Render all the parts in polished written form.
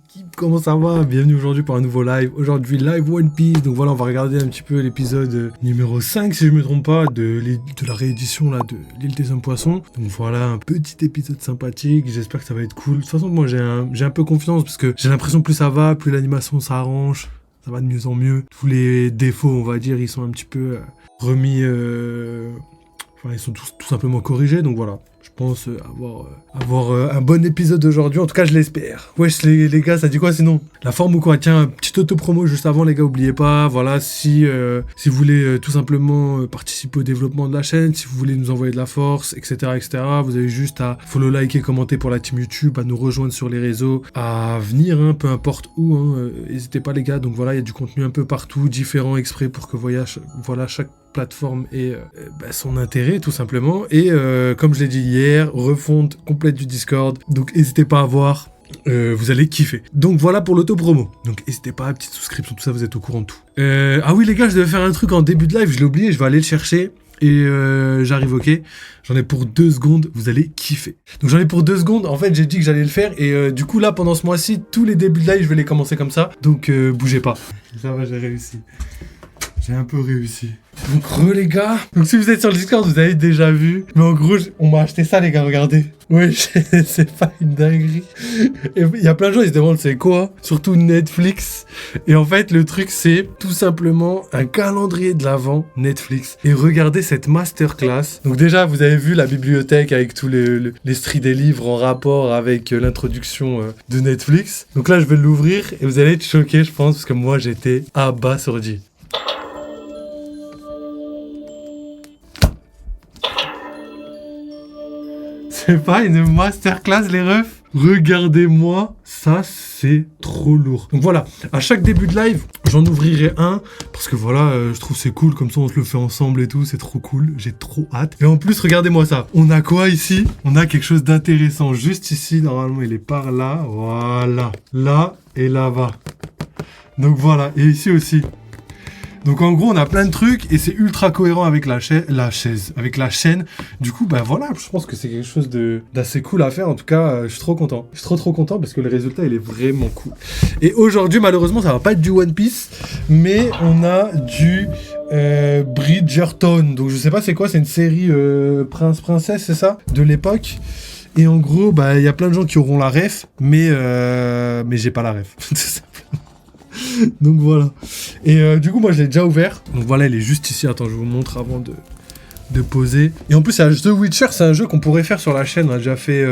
l'équipe, comment ça va? Bienvenue aujourd'hui pour un nouveau live. Aujourd'hui, live One Piece. Donc voilà, on va regarder un petit peu l'épisode numéro 5, si je me trompe pas, de la réédition là, de l'île des hommes poissons. Donc voilà, un petit épisode sympathique. J'espère que ça va être cool. De toute façon, moi j'ai un peu confiance parce que j'ai l'impression que plus ça va, plus l'animation s'arrange. Ça va de mieux en mieux. Tous les défauts, on va dire, ils sont un petit peu remis... Enfin, ils sont tout simplement corrigés. Donc voilà. Je pense avoir un bon épisode aujourd'hui, en tout cas je l'espère. Wesh les gars, ça dit quoi sinon? La forme ou quoi? Tiens, un petit auto-promo juste avant les gars, oubliez pas, voilà, si vous voulez tout simplement participer au développement de la chaîne, si vous voulez nous envoyer de la force, etc., vous avez juste à follow, liker, commenter pour la team YouTube, à nous rejoindre sur les réseaux, à venir, peu importe où, n'hésitez pas les gars, donc voilà, il y a du contenu un peu partout, différent exprès pour que chaque plateforme ait son intérêt tout simplement, et comme je l'ai dit hier, refonte complète du Discord, donc n'hésitez pas à voir, vous allez kiffer. Donc voilà pour l'auto-promo, donc n'hésitez pas, petite souscription, tout ça, vous êtes au courant de tout. Ah oui les gars, je devais faire un truc en début de live, je l'ai oublié, je vais aller le chercher. Et j'arrive, ok. J'en ai pour 2 secondes, vous allez kiffer. Donc j'en ai pour 2 secondes, en fait j'ai dit que j'allais le faire. Et du coup là, pendant ce mois-ci, tous les débuts de live, je vais les commencer comme ça. Donc bougez pas. Ça va, j'ai réussi. J'ai un peu réussi. Donc les gars, donc si vous êtes sur le Discord, vous avez déjà vu. Mais en gros, on m'a acheté ça les gars, regardez. Ouais, c'est pas une dinguerie. Et il y a plein de gens, ils se demandent c'est quoi. Surtout Netflix. Et en fait, le truc c'est tout simplement un calendrier de l'Avent Netflix. Et regardez cette masterclass. Donc déjà, vous avez vu la bibliothèque avec tous les stries des livres en rapport avec l'introduction de Netflix. Donc là, je vais l'ouvrir et vous allez être choqués, je pense, parce que moi, j'étais abasourdi. C'est pas une masterclass les refs? Regardez-moi, ça c'est trop lourd. Donc voilà, à chaque début de live, j'en ouvrirai un, parce que voilà, je trouve c'est cool, comme ça on se le fait ensemble et tout, c'est trop cool, j'ai trop hâte. Et en plus, regardez-moi ça, on a quoi ici? On a quelque chose d'intéressant, juste ici, normalement il est par là, voilà, là et là-bas. Donc voilà, et ici aussi. Donc en gros, on a plein de trucs et c'est ultra cohérent avec la chaîne. Du coup, voilà, je pense que c'est quelque chose d'assez cool à faire. En tout cas, je suis trop content. Je suis trop content parce que le résultat, il est vraiment cool. Et aujourd'hui, malheureusement, ça va pas être du One Piece, mais on a du Bridgerton. Donc je sais pas c'est quoi, c'est une série prince-princesse, c'est ça? De l'époque. Et en gros, il y a plein de gens qui auront la ref, mais j'ai pas la ref. Donc voilà. Et du coup, moi je l'ai déjà ouvert. Donc voilà, il est juste ici. Attends, je vous montre avant de poser. Et en plus, The Witcher, c'est un jeu qu'on pourrait faire sur la chaîne. On a déjà fait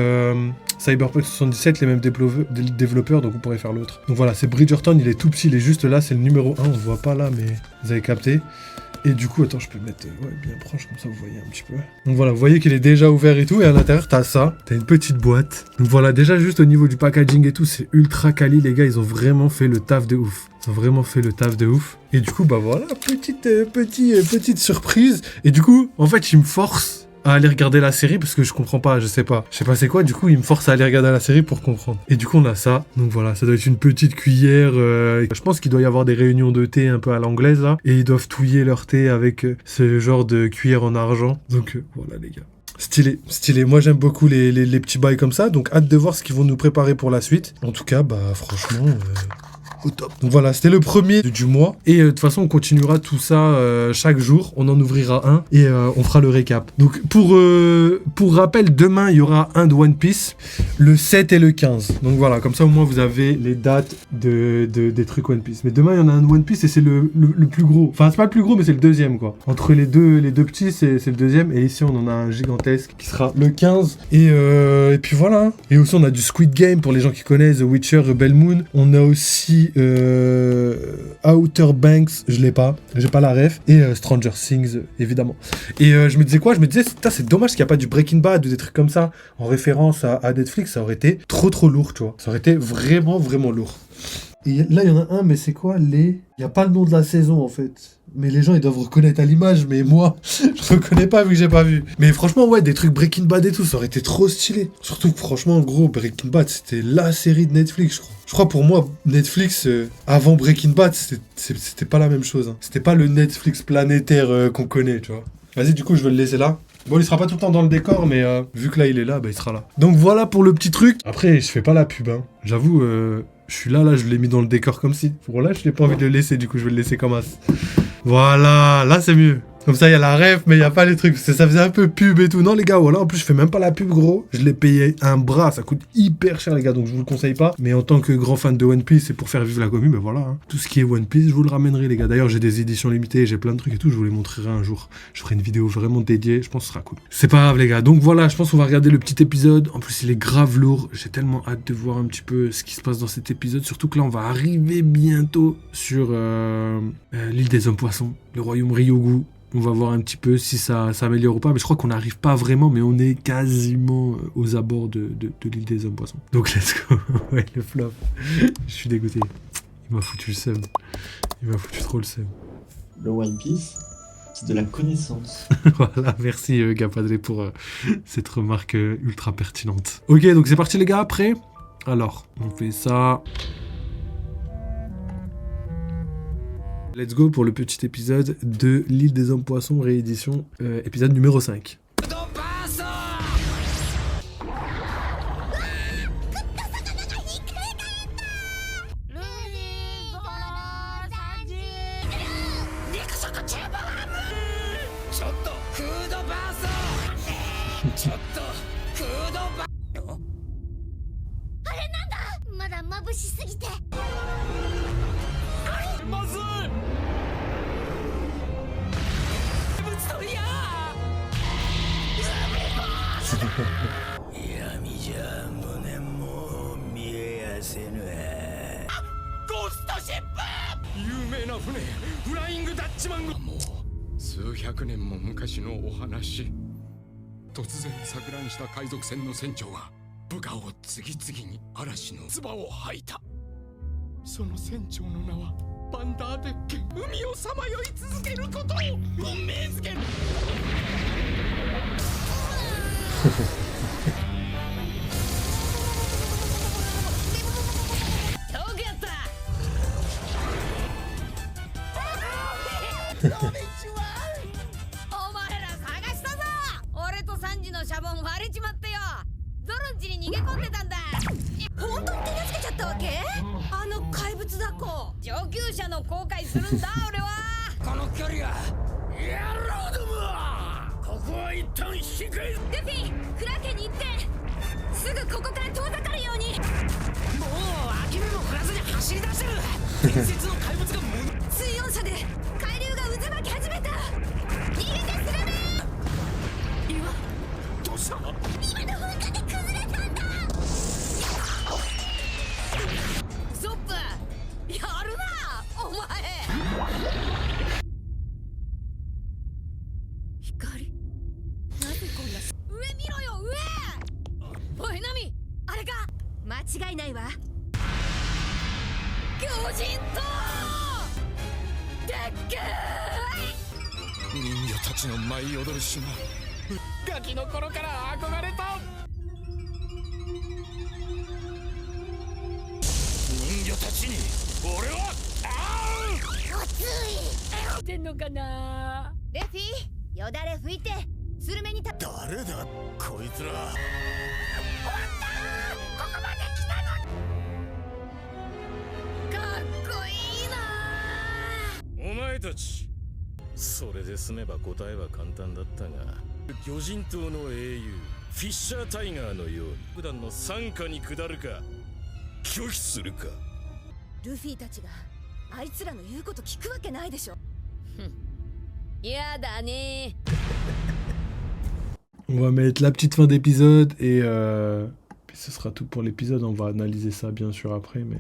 Cyberpunk 77, les mêmes développeurs, donc on pourrait faire l'autre. Donc voilà, c'est Bridgerton, il est tout petit, il est juste là, c'est le numéro 1. On le voit pas là, mais vous avez capté. Et du coup, attends, je peux le mettre bien proche, comme ça vous voyez un petit peu. Donc voilà, vous voyez qu'il est déjà ouvert et tout, et à l'intérieur, t'as ça, t'as une petite boîte. Donc voilà, déjà juste au niveau du packaging et tout, c'est ultra quali, les gars, ils ont vraiment fait le taf de ouf. Et du coup, voilà, petite surprise. Et du coup, en fait, ils me forcent à aller regarder la série parce que je comprends pas, je sais pas c'est quoi, du coup il me force à aller regarder la série pour comprendre. Et du coup on a ça, donc voilà, ça doit être une petite cuillère, je pense qu'il doit y avoir des réunions de thé un peu à l'anglaise là, et ils doivent touiller leur thé avec ce genre de cuillère en argent, donc voilà les gars. Stylé, moi j'aime beaucoup les petits bails comme ça, donc hâte de voir ce qu'ils vont nous préparer pour la suite. En tout cas, franchement... au top. Donc voilà, c'était le premier du mois. Et de toute façon, on continuera tout ça chaque jour. On en ouvrira un et on fera le récap. Donc pour rappel, demain, il y aura un de One Piece, le 7 et le 15. Donc voilà, comme ça au moins vous avez les dates des trucs One Piece. Mais demain, il y en a un de One Piece et c'est le plus gros. Enfin, c'est pas le plus gros, mais c'est le deuxième quoi. Entre les deux petits, c'est le deuxième. Et ici, on en a un gigantesque qui sera le 15. Et puis voilà. Et aussi, on a du Squid Game pour les gens qui connaissent, The Witcher, Rebel Moon. On a aussi Outer Banks, je l'ai pas, j'ai pas la ref, et Stranger Things évidemment. Et je me disais c'est dommage qu'il n'y a pas du Breaking Bad ou des trucs comme ça en référence à Netflix, ça aurait été trop lourd, tu vois, ça aurait été vraiment lourd. Et là il y en a un, mais c'est quoi il y a pas le nom de la saison en fait. Mais les gens ils doivent reconnaître à l'image, mais moi je reconnais pas vu que j'ai pas vu. Mais franchement ouais, des trucs Breaking Bad et tout, ça aurait été trop stylé. Surtout que franchement en gros Breaking Bad c'était la série de Netflix je crois. Je crois pour moi Netflix avant Breaking Bad c'était pas la même chose. Hein. C'était pas le Netflix planétaire qu'on connaît, tu vois. Vas-y du coup je vais le laisser là. Bon, il sera pas tout le temps dans le décor, mais vu que là il est là, il sera là. Donc voilà pour le petit truc. Après, je fais pas la pub, hein. J'avoue, Je suis là, je l'ai mis dans le décor comme si. Pour là, je n'ai pas envie de le laisser, du coup, je vais le laisser comme as. Voilà, là, c'est mieux. Comme ça, il y a la ref, mais il n'y a pas les trucs. Parce que ça faisait un peu pub et tout. Non, les gars, voilà. En plus, je fais même pas la pub, gros. Je l'ai payé un bras. Ça coûte hyper cher, les gars. Donc, je vous le conseille pas. Mais en tant que grand fan de One Piece et pour faire vivre la commu, ben voilà. Hein. Tout ce qui est One Piece, je vous le ramènerai, les gars. D'ailleurs, j'ai des éditions limitées. J'ai plein de trucs et tout. Je vous les montrerai un jour. Je ferai une vidéo vraiment dédiée. Je pense que ce sera cool. C'est pas grave, les gars. Donc, voilà. Je pense qu'on va regarder le petit épisode. En plus, il est grave lourd. J'ai tellement hâte de voir un petit peu ce qui se passe dans cet épisode. Surtout que là, on va arriver bientôt sur l'île des hommes poissons, le royaume Ryogu. On va voir un petit peu si ça s'améliore ou pas. Mais je crois qu'on n'arrive pas vraiment, mais on est quasiment aux abords de l'île des hommes poissons. Donc let's go. Ouais, le flop. Je suis dégoûté. Il m'a foutu le seum. Il m'a foutu trop le seum. Le One Piece, c'est de la connaissance. Voilà, merci Gapadré pour cette remarque ultra pertinente. Ok, donc c'est parti les gars, après. Alors, on fait ça. Let's go pour le petit épisode de l'île des hommes poissons, réédition, épisode numéro 5. On va mettre la petite fin d'épisode et puis ce sera tout pour l'épisode. On va analyser ça bien sûr après, mais...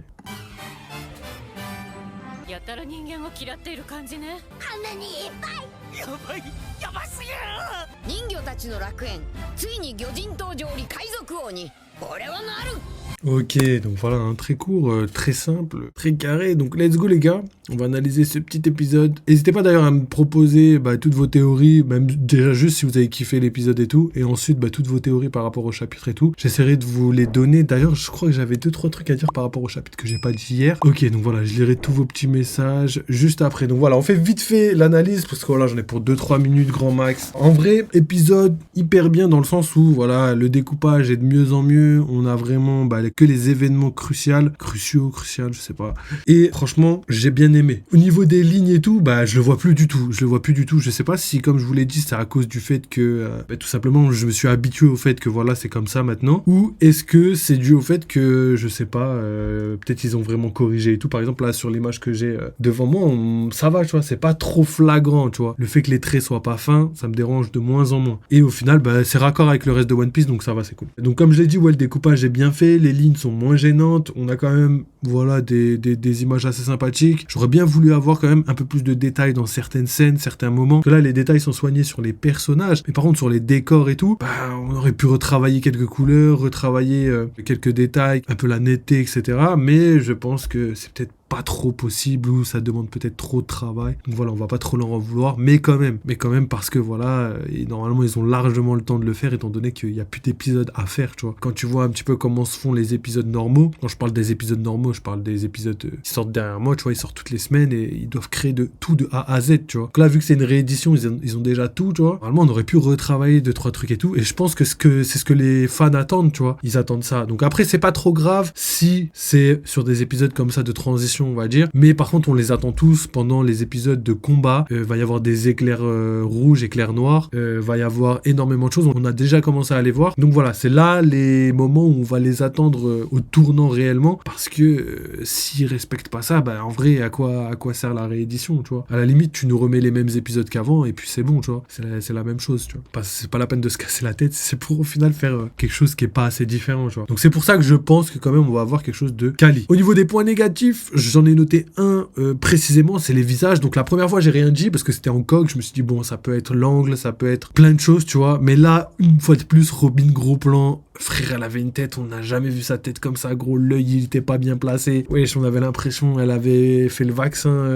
Ok, donc voilà, un très court, très simple, très carré. Donc let's go les gars, on va analyser ce petit épisode. N'hésitez pas d'ailleurs à me proposer toutes vos théories, même déjà juste si vous avez kiffé l'épisode et tout. Et ensuite toutes vos théories par rapport au chapitre et tout. J'essaierai de vous les donner. D'ailleurs je crois que j'avais 2-3 trucs à dire par rapport au chapitre que j'ai pas dit hier. Ok, donc voilà, je lirai tous vos petits messages juste après. Donc voilà, on fait vite fait l'analyse parce que voilà, j'en ai pour 2-3 minutes grand max. En vrai, épisode hyper bien dans le sens où voilà, le découpage est de mieux en mieux. On a vraiment que les événements cruciaux, je sais pas. Et franchement, j'ai bien aimé. Au niveau des lignes et tout, bah je le vois plus du tout. Je sais pas si, comme je vous l'ai dit, c'est à cause du fait que tout simplement je me suis habitué au fait que voilà, c'est comme ça maintenant, ou est-ce que c'est dû au fait que je sais pas, peut-être ils ont vraiment corrigé et tout. Par exemple là sur l'image que j'ai devant moi, ça va, tu vois, c'est pas trop flagrant, tu vois. Le fait que les traits soient pas fins, ça me dérange de moins en moins. Et au final, bah c'est raccord avec le reste de One Piece, donc ça va, c'est cool. Donc comme je l'ai dit, ouais, le découpage est bien fait, les lignes sont moins gênantes, on a quand même voilà des images assez sympathiques. J'aurais bien voulu avoir quand même un peu plus de détails dans certaines scènes, certains moments. Que là, les détails sont soignés sur les personnages, mais par contre sur les décors et tout, bah, on aurait pu retravailler quelques couleurs, retravailler quelques détails, un peu la netteté, etc. Mais je pense que c'est peut-être pas trop possible ou ça demande peut-être trop de travail. Donc voilà, on va pas trop leur en vouloir, mais quand même parce que voilà, et normalement ils ont largement le temps de le faire étant donné qu'il y a plus d'épisodes à faire, tu vois. Quand tu vois un petit peu comment se font les épisodes normaux, quand je parle des épisodes normaux, je parle des épisodes qui sortent derrière moi, tu vois, ils sortent toutes les semaines et ils doivent créer tout de A à Z, tu vois. Donc là, vu que c'est une réédition, ils ont déjà tout, tu vois. Normalement, on aurait pu retravailler 2-3 trucs et tout, et je pense que c'est ce que les fans attendent, tu vois. Ils attendent ça. Donc après, c'est pas trop grave si c'est sur des épisodes comme ça de transition, on va dire, mais par contre on les attend tous pendant les épisodes de combat. Va y avoir des éclairs rouges, éclairs noirs, va y avoir énormément de choses, on a déjà commencé à les voir, donc voilà, c'est là les moments où on va les attendre au tournant réellement, parce que s'ils respectent pas ça, bah en vrai à quoi sert la réédition, tu vois. À la limite tu nous remets les mêmes épisodes qu'avant et puis c'est bon, tu vois, c'est la même chose, tu vois. C'est pas la peine de se casser la tête, c'est pour au final faire quelque chose qui est pas assez différent, tu vois. Donc c'est pour ça que je pense que quand même on va avoir quelque chose de quali. Au niveau des points négatifs, j'en ai noté un précisément, c'est les visages. Donc la première fois j'ai rien dit parce que c'était en coque, je me suis dit bon, ça peut être l'angle, ça peut être plein de choses, tu vois, mais là une fois de plus, Robin gros plan, frère, elle avait une tête, on n'a jamais vu sa tête comme ça, gros, l'œil il était pas bien placé, wesh, on avait l'impression elle avait fait le vaccin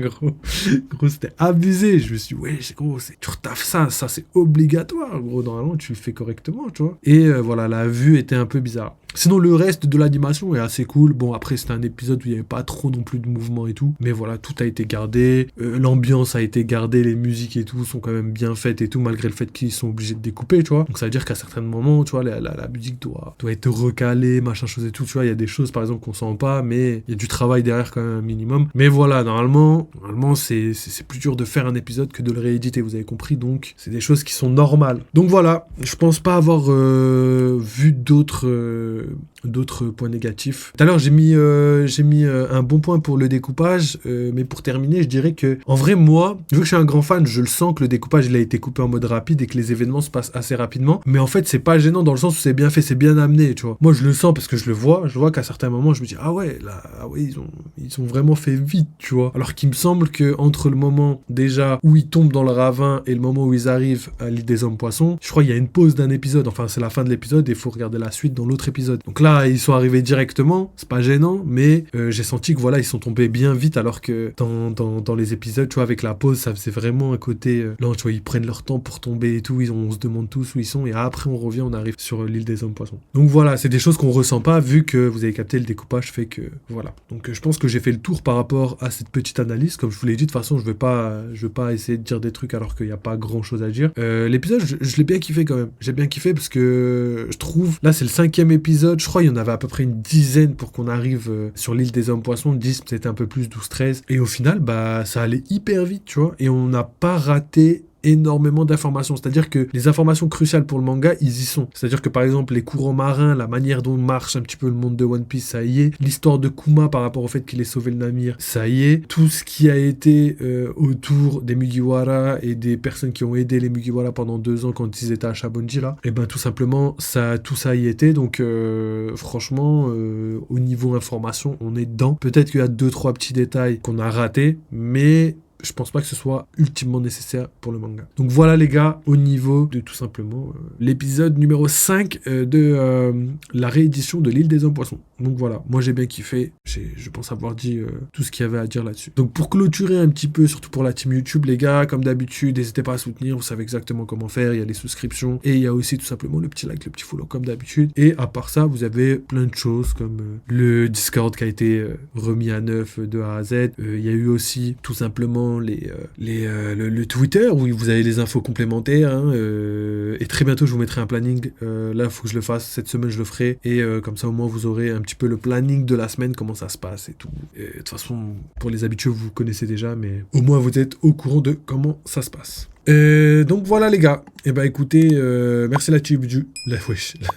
gros c'était abusé. Je me suis dit wesh gros, tu retaffes ça c'est obligatoire, gros, normalement tu le fais correctement, tu vois. Et voilà, la vue était un peu bizarre. Sinon, le reste de l'animation est assez cool. Bon, après, c'était un épisode où il n'y avait pas trop non plus de mouvement et tout. Mais voilà, tout a été gardé. L'ambiance a été gardée. Les musiques et tout sont quand même bien faites et tout, malgré le fait qu'ils sont obligés de découper, tu vois. Donc, ça veut dire qu'à certains moments, tu vois, la musique doit être recalée, machin chose et tout. Tu vois, il y a des choses, par exemple, qu'on sent pas, mais il y a du travail derrière quand même un minimum. Mais voilà, normalement c'est plus dur de faire un épisode que de le rééditer, vous avez compris. Donc, c'est des choses qui sont normales. Donc voilà, je pense pas avoir vu d'autres points négatifs. Tout à l'heure, j'ai mis un bon point pour le découpage, mais pour terminer, je dirais que, en vrai, moi, vu que je suis un grand fan, je le sens que le découpage, il a été coupé en mode rapide et que les événements se passent assez rapidement, mais en fait, c'est pas gênant dans le sens où c'est bien fait, c'est bien amené, tu vois. Moi, je le sens parce que je vois qu'à certains moments, je me dis, ah ouais, ils ont vraiment fait vite, tu vois. Alors qu'il me semble que entre le moment, déjà, où ils tombent dans le ravin et le moment où ils arrivent à l'île des hommes poissons, je crois qu'il y a une pause d'un épisode, enfin, c'est la fin de l'épisode et il faut regarder la suite dans l'autre épisode. Donc là, ils sont arrivés directement, c'est pas gênant, mais j'ai senti que voilà, ils sont tombés bien vite, alors que dans les épisodes, tu vois, avec la pause, ça faisait vraiment un côté lent, tu vois, ils prennent leur temps pour tomber et tout, on se demande tous où ils sont, et après on revient, on arrive sur l'île des hommes poissons. Donc voilà, c'est des choses qu'on ressent pas, vu que vous avez capté, le découpage fait que voilà. Donc je pense que j'ai fait le tour par rapport à cette petite analyse. Comme je vous l'ai dit, de toute façon, je vais pas essayer de dire des trucs alors qu'il n'y a pas grand chose à dire. L'épisode, je l'ai bien kiffé quand même. J'ai bien kiffé parce que je trouve, là c'est le 5e épisode, je crois il y en avait à peu près une dizaine pour qu'on arrive sur l'île des hommes poissons, 10 peut-être un peu plus, 12-13, et au final bah ça allait hyper vite, tu vois, et on n'a pas raté énormément d'informations, c'est-à-dire que les informations cruciales pour le manga, ils y sont. C'est-à-dire que par exemple les courants marins, la manière dont marche un petit peu le monde de One Piece, ça y est. L'histoire de Kuma par rapport au fait qu'il ait sauvé le navire, ça y est. Tout ce qui a été autour des Mugiwara et des personnes qui ont aidé les Mugiwara pendant 2 ans quand ils étaient à Shabonji là, et ben tout simplement tout ça y était. Donc franchement au niveau information, on est dedans. Peut-être qu'il y a 2-3 petits détails qu'on a ratés, mais je pense pas que ce soit ultimement nécessaire pour le manga. Donc voilà les gars, au niveau de tout simplement l'épisode numéro 5 de la réédition de l'île des hommes poissons. Donc voilà, moi j'ai bien kiffé, je pense avoir dit tout ce qu'il y avait à dire là-dessus. Donc pour clôturer un petit peu, surtout pour la team YouTube les gars, comme d'habitude, n'hésitez pas à soutenir, vous savez exactement comment faire, il y a les souscriptions, et il y a aussi tout simplement le petit like, le petit follow comme d'habitude. Et à part ça, vous avez plein de choses comme le Discord qui a été remis à neuf de A à Z, il y a eu aussi tout simplement également le Twitter où vous avez les infos complémentaires. Hein, et très bientôt, je vous mettrai un planning. Là, il faut que je le fasse. Cette semaine, je le ferai. Et comme ça, au moins, vous aurez un petit peu le planning de la semaine, comment ça se passe et tout. Et, de toute façon, pour les habitués, vous connaissez déjà, mais au moins, vous êtes au courant de comment ça se passe. Donc voilà les gars, et bah écoutez, merci la team YouTube,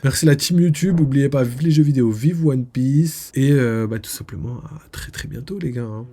merci la team YouTube, n'oubliez pas, vive les jeux vidéo, vive One Piece, et bah tout simplement à très très bientôt les gars. Hein.